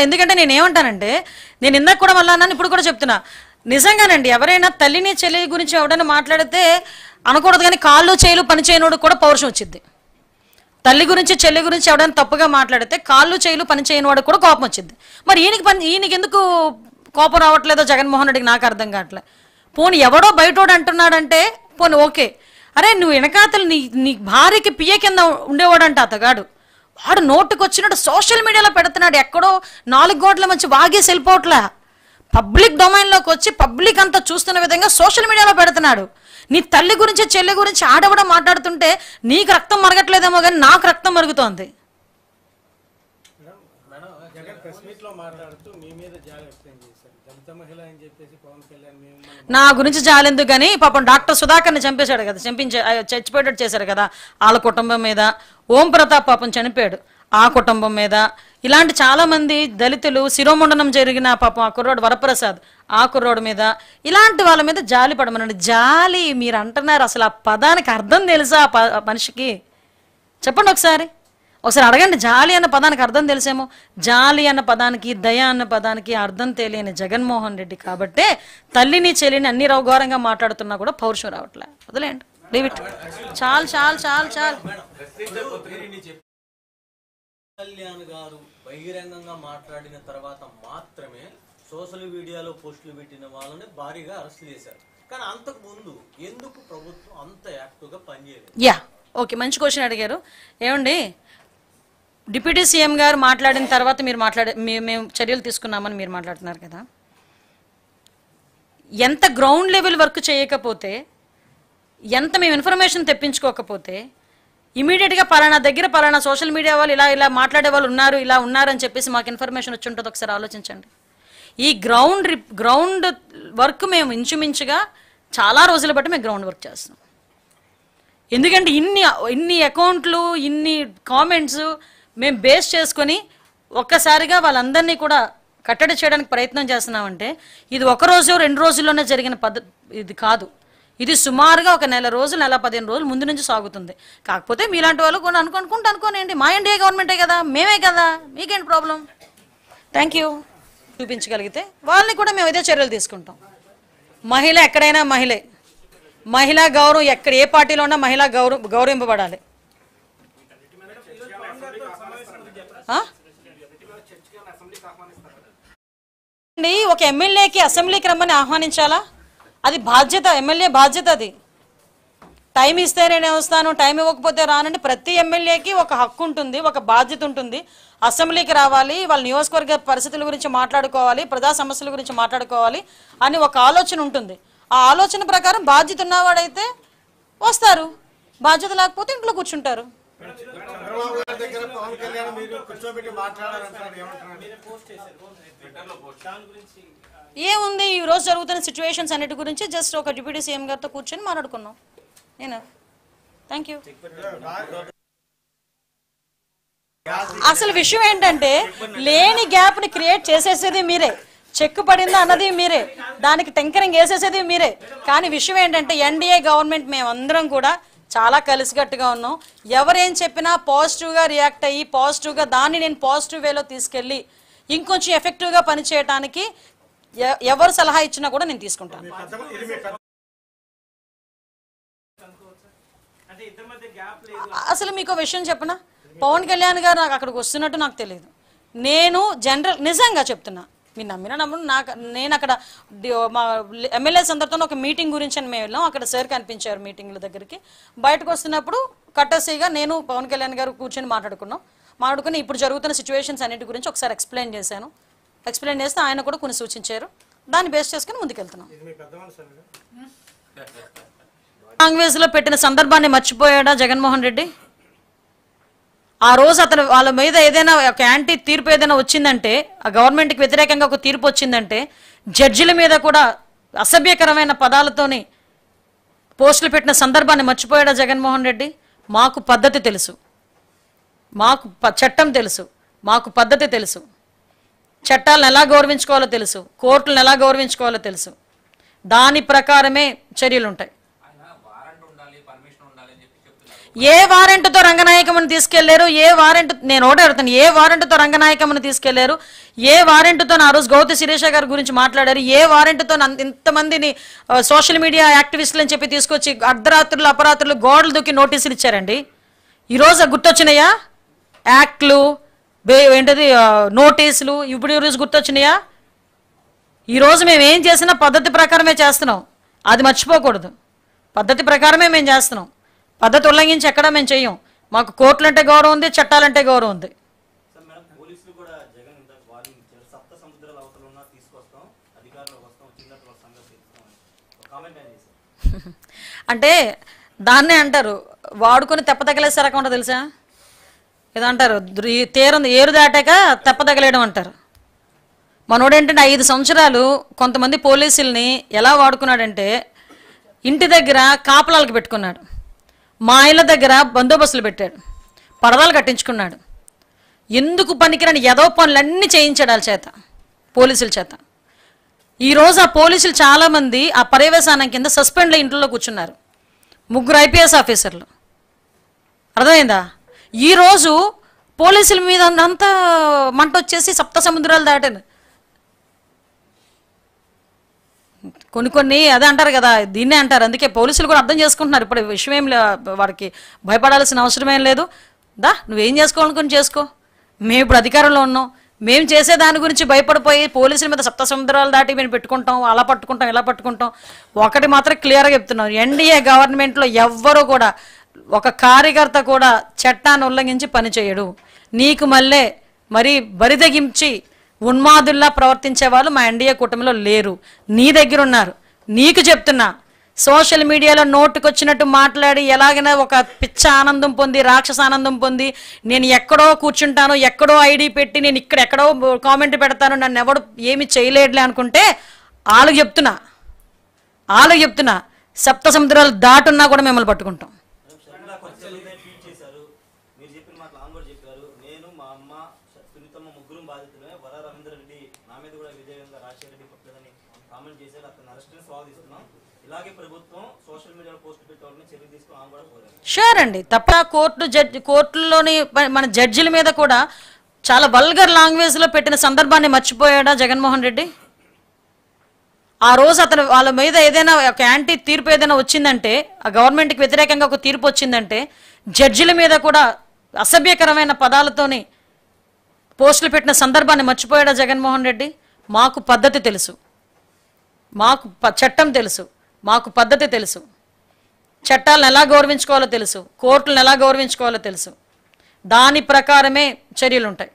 ఎందుకంటే నేను ఏమంటానంటే, నేను ఇందాక కూడా మళ్ళీ అన్నాను, ఇప్పుడు కూడా చెప్తున్నా, నిజంగానండి ఎవరైనా తల్లిని చెల్లి గురించి ఎవడైనా మాట్లాడితే అనకూడదు, కానీ కాళ్ళు చేలు పని చేయనోడు కూడా పౌరుషం వచ్చింది. తల్లి గురించి చెల్లి గురించి ఎవడైనా తప్పుగా మాట్లాడితే కాళ్ళు చేలు పని చేయని వాడికి కూడా కోపం వచ్చింది. మరి ఈయనకి ఎందుకు కోపం రావట్లేదో జగన్మోహన్ రెడ్డికి నాకు అర్థం కావట్లే. పోనీ ఎవడో బయటోడు అంటున్నాడంటే పోనీ ఓకే, అరే నువ్వు వెనకాతలు నీ భార్యకి పియ్య కింద ఉండేవాడంట అతగాడు, వాడు నోటుకు వచ్చినట్టు సోషల్ మీడియాలో పెడుతున్నాడు, ఎక్కడో 4 గోట్ల మంచి వాగేసి వెళ్ళిపోవట్లే, పబ్లిక్ డొమైన్లోకి వచ్చి పబ్లిక్ అంతా చూస్తున్న విధంగా సోషల్ మీడియాలో పెడుతున్నాడు. నీ తల్లి గురించి చెల్లి గురించి ఆడవడం మాట్లాడుతుంటే నీకు రక్తం మరగట్లేదేమో కానీ నాకు రక్తం మరుగుతోంది. నా గురించి జాలెందుకు కానీ పాపం డాక్టర్ సుధాకర్ని చంపేశాడు కదా, చచ్చిపోయేటట్టు చేశారు కదా, వాళ్ళ కుటుంబం మీద. ఓం ప్రతాప్ పాపం చనిపోయాడు, ఆ కుటుంబం మీద. ఇలాంటి చాలామంది దళితులు శిరోముండనం జరిగిన పాపం ఆ కుర్రోడు వరప్రసాద్, ఆ కుర్రోడు మీద, ఇలాంటి వాళ్ళ మీద జాలి పడమనండి. జాలి మీరు అంటున్నారు, అసలు ఆ పదానికి అర్థం తెలుసా ఆ మనిషికి? చెప్పండి ఒకసారి అడగండి. జాలి అన్న పదానికి అర్థం తెలిసేమో. జాలి అన్న పదానికి, దయ అన్న పదానికి అర్థం తెలియని జగన్మోహన్ రెడ్డి కాబట్టే తల్లిని చెల్లిని అన్ని ఘోరంగా మాట్లాడుతున్నా కూడా పౌరుషం రావట్లే. వదిలేండి, లీవ్ ఇట్. చాలు. కళ్యాణ్ గారు బహిరంగంగా మాట్లాడిన తర్వాత మాత్రమే సోషల్ మీడియాలో పోస్టులు పెట్టిన వాళ్ళని భారీగా అరెస్ట్ చేశారు. కానీ అంతకు ముందు ఎందుకు ప్రభుత్వం అంత యాక్టివ్గా పనిచేయలేదు? యా, ఓకే, మంచి క్వశ్చన్ అడిగారు. ఏమండి, డిప్యూటీ సీఎం గారు మాట్లాడిన తర్వాత మేము చర్యలు తీసుకున్నామని మీరు మాట్లాడుతున్నారు కదా. ఎంత గ్రౌండ్ లెవెల్ వర్క్ చేయకపోతే, ఎంత మేము ఇన్ఫర్మేషన్ తెప్పించుకోకపోతే, ఇమీడియట్గా పలానా సోషల్ మీడియా వాళ్ళు ఇలా మాట్లాడే వాళ్ళు ఇలా ఉన్నారని చెప్పేసి మాకు ఇన్ఫర్మేషన్ వచ్చి ఉంటుంది. ఒకసారి ఆలోచించండి. ఈ గ్రౌండ్ వర్క్ మేము ఇంచుమించుగా చాలా రోజుల బట్టి మేము గ్రౌండ్ వర్క్ చేస్తున్నాం. ఎందుకంటే ఇన్ని అకౌంట్లు, ఇన్ని కామెంట్స్ మేము బేస్ చేసుకొని ఒక్కసారిగా వాళ్ళందరినీ కూడా కట్టడి చేయడానికి ప్రయత్నం చేస్తున్నామంటే ఇది 1 రోజు 2 రోజుల్లోనే జరిగిన ఇది కాదు. ఇది సుమారుగా 1 నెల రోజులు, నెల 15 రోజులు ముందు నుంచి సాగుతుంది. కాకపోతే మీలాంటి వాళ్ళు కూడా అనుకోనండి, మా ఎన్డీఏ గవర్నమెంటే కదా, మేమే కదా, మీకేంటి ప్రాబ్లం? Thank you. చూపించగలిగితే వాళ్ళని కూడా మేము ఇదే చర్యలు తీసుకుంటాం. మహిళ ఎక్కడైనా మహిళా గౌరవం ఏ పార్టీలో ఉన్నా మహిళా గౌరవింపబడాలి. ఒక ఎమ్మెల్యేకి అసెంబ్లీకి రమ్మని ఆహ్వానించాలా? అది బాధ్యత, ఎమ్మెల్యే బాధ్యత. అది టైం ఇస్తే నేను వస్తాను, టైం ఇవ్వకపోతే రానండి. ప్రతి ఎమ్మెల్యేకి ఒక హక్కు ఉంటుంది, ఒక బాధ్యత ఉంటుంది. అసెంబ్లీకి రావాలి, వాళ్ళ నియోజకవర్గ పరిస్థితుల గురించి మాట్లాడుకోవాలి, ప్రజా సమస్యల గురించి మాట్లాడుకోవాలి అని ఒక ఆలోచన ఉంటుంది. ఆ ఆలోచన ప్రకారం బాధ్యత ఉన్నవాడైతే వస్తారు, బాధ్యత లేకపోతే ఇంట్లో కూర్చుంటారు. ఏముంది, ఈ రోజు జరుగుతున్న సిచ్యువేషన్స్ అన్నిటి గురించి జస్ట్ ఒక డిప్యూటీ సీఎం గారితో కూర్చొని మాట్లాడుకున్నాం. నేను థ్యాంక్ యూ. అసలు విషయం ఏంటంటే లేని గ్యాప్ని క్రియేట్ చేసేసేది మీరే, చెక్ పడిందా అన్నది మీరే, దానికి టెంకరింగ్ వేసేసేది మీరే. కానీ విషయం ఏంటంటే ఎన్డీఏ గవర్నమెంట్ మేమందరం కూడా చాలా కలిసికట్టుగా ఉన్నాం. ఎవరేం చెప్పినా పాజిటివ్గా రియాక్ట్ అయ్యి పాజిటివ్గా దాన్ని నేను పాజిటివ్ వేలో తీసుకెళ్ళి ఇంకొంచెం ఎఫెక్టివ్గా పనిచేయడానికి ఎవరు సలహా ఇచ్చినా కూడా నేను తీసుకుంటాను. అసలు మీకు విషయం చెప్పనా, పవన్ కళ్యాణ్ గారు నాకు అక్కడికి వస్తున్నట్టు నాకు తెలియదు. నేను నిజంగా చెప్తున్నా, మీరు నమ్మరు, నేను అక్కడ మా ఎమ్మెల్యేస్ అందరితో ఒక మీటింగ్ గురించి అని మేము వెళ్ళాం. అక్కడ సార్ కనిపించారు మీటింగ్ల దగ్గరికి. బయటకు వస్తున్నప్పుడు కట్టసీగా నేను పవన్ కళ్యాణ్ గారు కూర్చొని మాట్లాడుకుని ఇప్పుడు జరుగుతున్న సిచ్యువేషన్స్ అన్నిటి గురించి ఒకసారి ఎక్స్ప్లెయిన్ చేస్తే ఆయన కూడా కొన్ని సూచించారు. దాన్ని బేస్ చేసుకుని ముందుకెళ్తున్నాం. కాంగ్రెస్లో పెట్టిన సందర్భాన్ని మర్చిపోయాడా జగన్మోహన్ రెడ్డి? ఆ రోజు అతను వాళ్ళ మీద ఏదైనా ఒక యాంటీ తీర్పు ఏదైనా వచ్చిందంటే, ఆ గవర్నమెంట్కి వ్యతిరేకంగా ఒక తీర్పు వచ్చిందంటే జడ్జిల మీద కూడా అసభ్యకరమైన పదాలతోని పోస్టులు పెట్టిన సందర్భాన్ని మర్చిపోయాడా జగన్మోహన్ రెడ్డి? మాకు పద్ధతి తెలుసు, మాకు చట్టం తెలుసు, మాకు పద్ధతి తెలుసు, చట్టాలను ఎలా గౌరవించుకోవాలో తెలుసు, కోర్టులను ఎలా గౌరవించుకోవాలో తెలుసు. దాని ప్రకారమే చర్యలు ఉంటాయి. ఏ వారెంట్తో రంగనాయకమ్మని తీసుకెళ్లారు? ఏ వారెంట్, నేను ఒకటే అడుగుతాను, ఏ వారెంట్తో రంగనాయకమ్మని తీసుకెళ్లారు? ఏ వారెంట్తో ఆ రోజు గౌతి శిరీష గారి గురించి మాట్లాడారు? ఏ వారెంట్తో ఇంతమందిని సోషల్ మీడియా యాక్టివిస్టులు అని చెప్పి తీసుకొచ్చి అర్ధరాత్రులు అపరాత్రులు గోడలు దూకి నోటీసులు ఇచ్చారండి? ఈరోజు గుర్తొచ్చినాయా యాక్ట్లు, ఏంటది నోటీసులు? ఇప్పుడు ఈరోజు గుర్తొచ్చినాయా? ఈరోజు మేము ఏం చేసినా పద్ధతి ప్రకారమే చేస్తున్నాం, అది మర్చిపోకూడదు. పద్ధతి ప్రకారమే మేము చేస్తున్నాం, పద్ధతి ఉల్లంఘించి ఎక్కడా మేము చెయ్యం. మాకు కోర్టులు అంటే గౌరవం ఉంది, చట్టాలంటే గౌరవం ఉంది. అంటే దాన్నే అంటారు వాడుకొని తెప్పతగలేసే రకం ఉంటుంది తెలుసా? ఏదో అంటారు ఏరు దాటాక తెప్పతగలేయడం అంటారు. మనోడేంటంటే 5 సంవత్సరాలు కొంతమంది పోలీసుల్ని ఎలా వాడుకున్నాడంటే ఇంటి దగ్గర కాపలాలకు పెట్టుకున్నాడు, మా ఇళ్ళ దగ్గర బందోబస్తులు పెట్టాడు, పరదాలు కట్టించుకున్నాడు. ఎందుకు పనికిరాని ఏదో పనులన్నీ చేయించాడు వాళ్ళ చేత, పోలీసుల చేత. ఈరోజు ఆ పోలీసులు చాలామంది ఆ పర్యవేశానం కింద సస్పెండ్లో ఇంట్లో కూర్చున్నారు, 3 IPS ఆఫీసర్లు. అర్థమైందా? ఈరోజు పోలీసుల మీద అంతా మంట వచ్చేసి సప్త సముద్రాలు దాటాను. కొన్ని అదే అంటారు కదా, దీన్నే అంటారు. అందుకే పోలీసులు కూడా అర్థం చేసుకుంటున్నారు. ఇప్పుడు విషయం ఏం వాడికి భయపడాల్సిన అవసరమేం లేదు. నువ్వేం చేసుకోవాలనుకుని చేసుకో, మేము ఇప్పుడు అధికారంలో ఉన్నాం, మేము చేసే దాని గురించి భయపడిపోయి పోలీసుల మీద సప్త సముద్రాలు దాటి మేము పెట్టుకుంటాం, అలా పట్టుకుంటాం ఇలా పట్టుకుంటాం. ఒకటి మాత్రం క్లియర్గా చెప్తున్నాం, ఎన్డీఏ గవర్నమెంట్లో ఎవ్వరూ కూడా ఒక కార్యకర్త కూడా చట్టాన్ని ఉల్లంఘించి పనిచేయడు. నీకు మరి బరిదగించి ఉన్మాదుల్లా ప్రవర్తించే వాళ్ళు మా ఎన్డీఏ కూటమిలో లేరు, నీ దగ్గర ఉన్నారు. నీకు చెప్తున్నా, సోషల్ మీడియాలో నోటుకొచ్చినట్టు మాట్లాడి ఎలాగైనా ఒక పిచ్చ ఆనందం పొంది, రాక్షస ఆనందం పొంది, నేను ఎక్కడో కూర్చుంటాను, ఎక్కడో ఐడి పెట్టి నేను ఎక్కడో కామెంట్ పెడతాను, నన్ను ఎవడు ఏమి చేయలేడులే అనుకుంటే వాళ్ళకి చెప్తున్నా సప్త సముద్రాలు దాటున్నా కూడా మిమ్మల్ని పట్టుకుంటాం. షూర్ అండి, తప్ప కోర్టులోని మన జడ్జిల మీద కూడా చాలా వల్గర్ లాంగ్వేజ్లో పెట్టిన సందర్భాన్ని మర్చిపోయాడా జగన్మోహన్ రెడ్డి? ఆ రోజు అతను వాళ్ళ మీద ఏదైనా ఒక యాంటీ తీర్పు ఏదైనా వచ్చిందంటే, ఆ గవర్నమెంట్కి వ్యతిరేకంగా ఒక తీర్పు వచ్చిందంటే జడ్జిల మీద కూడా అసభ్యకరమైన పదాలతోని పోస్టులు పెట్టిన సందర్భాన్ని మర్చిపోయాడా జగన్మోహన్ రెడ్డి? మాకు పద్ధతి తెలుసు, మాకు చట్టం తెలుసు, మాకు పద్ధతి తెలుసు, చట్టాలను ఎలా గౌరవించుకోవాలో తెలుసు, కోర్టులను ఎలా గౌరవించుకోవాలో తెలుసు. దాని ప్రకారమే చర్యలు ఉంటాయి.